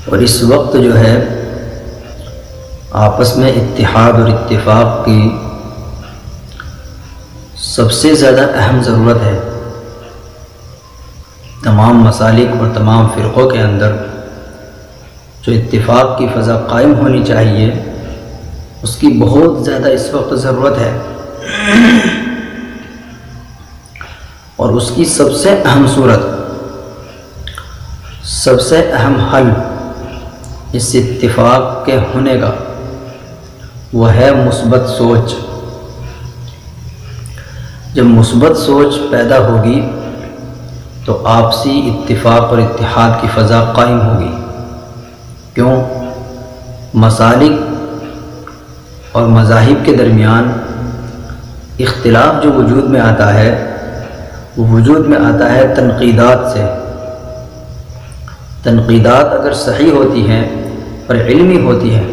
اور اس وقت جو ہے آپس میں اتحاد اور اتفاق کی سب سے زیادہ اہم ضرورت ہے۔ تمام مسالک اور تمام فرقوں کے اندر جو اتفاق کی فضا قائم ہونی چاہیے اس کی بہت زیادہ اس وقت ضرورت ہے، اور اس کی سب سے اہم صورت، سب سے اہم حل اس اتفاق کے ہونے کا وہ ہے مثبت سوچ۔ جب مثبت سوچ پیدا ہوگی تو آپسی اتفاق اور اتحاد کی فضا قائم ہوگی۔ کیوں؟ مسالک اور مذاہب کے درمیان اختلاف جو وجود میں آتا ہے وہ وجود میں آتا ہے تنقیدات سے۔ تنقیدات اگر صحیح ہوتی ہیں اور علمی ہوتی ہیں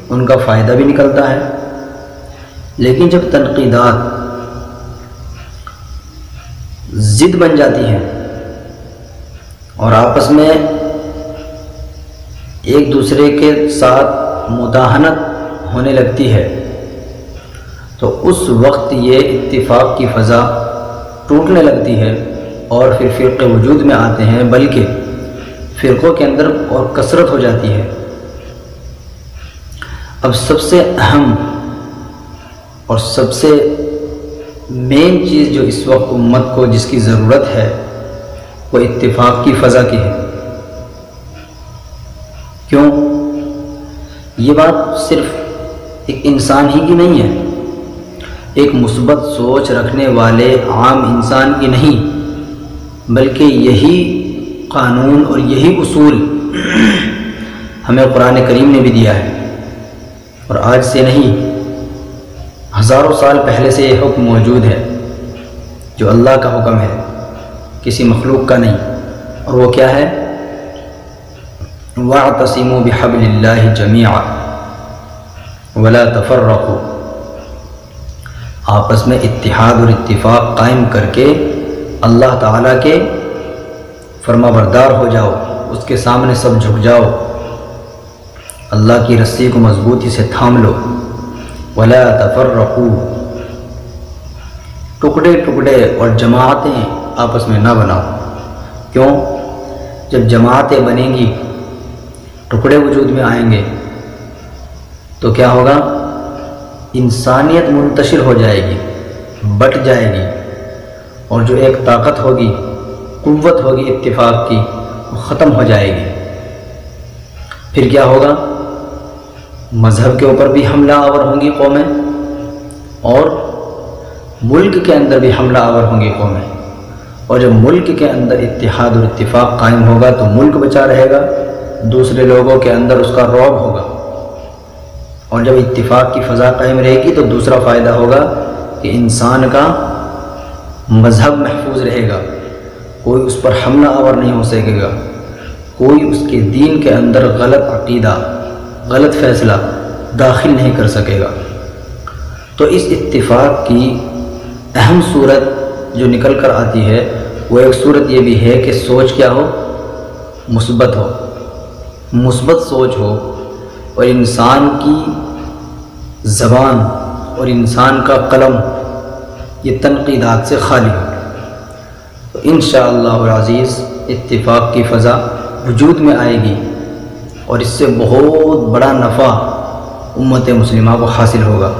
ان کا فائدہ بھی نکلتا ہے، لیکن جب تنقیدات ضد بن جاتی ہیں اور آپس میں ایک دوسرے کے ساتھ مداہنت ہونے لگتی ہے تو اس وقت یہ اتفاق کی فضا ٹوٹنے لگتی ہے اور پھر فرقے وجود میں آتے ہیں، بلکہ فرقوں کے اندر اور کثرت ہو جاتی ہے۔ اب سب سے اہم اور سب سے مین چیز جو اس وقت امت کو جس کی ضرورت ہے وہ اتفاق کی فضا کی ہے۔ کیوں؟ یہ بات صرف ایک انسان ہی کی نہیں ہے، ایک مثبت سوچ رکھنے والے عام انسان کی نہیں، بلکہ یہی قانون اور یہی اصول ہمیں قرآن کریم نے بھی دیا ہے، اور آج سے نہیں ہزاروں سال پہلے سے یہ حکم موجود ہے جو اللہ کا حکم ہے، کسی مخلوق کا نہیں، اور وہ کیا ہے؟ وَاعْتَصِمُوا بِحَبْلِ اللَّهِ جَمِيعًا وَلَا تَفَرَّقُوا، آپس میں اتحاد اور اتفاق قائم کر کے اللہ تعالیٰ کے فرما بردار ہو جاؤ، اس کے سامنے سب جھک جاؤ، اللہ کی رسی کو مضبوطی سے تھام لو۔ وَلَا تَفَرَّقُوا، ٹکڑے ٹکڑے اور جماعتیں آپس میں نہ بناؤ۔ کیوں؟ جب جماعتیں بنیں گی، ٹکڑے وجود میں آئیں گے تو کیا ہوگا؟ انسانیت منتشر ہو جائے گی، بٹ جائے گی، اور جو ایک طاقت ہوگی، قوت ہوگی اتفاق کی، وہ ختم ہو جائے گی۔ پھر کیا ہوگا؟ مذہب کے اوپر بھی حملہ آور ہوں گی قومیں، اور ملک کے اندر بھی حملہ آور ہوں گی قومیں، اور جب ملک کے اندر اتحاد اور اتفاق قائم ہوگا تو ملک بچا رہے گا، دوسرے لوگوں کے اندر اس کا رعب ہوگا، اور جب اتفاق کی فضا قائم رہے گی تو دوسرا فائدہ ہوگا کہ انسان کا مذہب محفوظ رہے گا، کوئی اس پر حملہ آور نہیں ہو سکے گا، کوئی اس کے دین کے اندر غلط عقیدہ، غلط فیصلہ داخل نہیں کر سکے گا۔ تو اس اتفاق کی اہم صورت جو نکل کر آتی ہے وہ ایک صورت یہ بھی ہے کہ سوچ کیا ہو؟ مثبت ہو، مثبت سوچ ہو، اور انسان کی زبان اور انسان کا قلم یہ تنقیدات سے خالی ہو، تو انشاءاللہ العزیز اتفاق کی فضا وجود میں آئے گی، اور اس سے بہت بڑا نفع امت مسلمہ کو حاصل ہوگا۔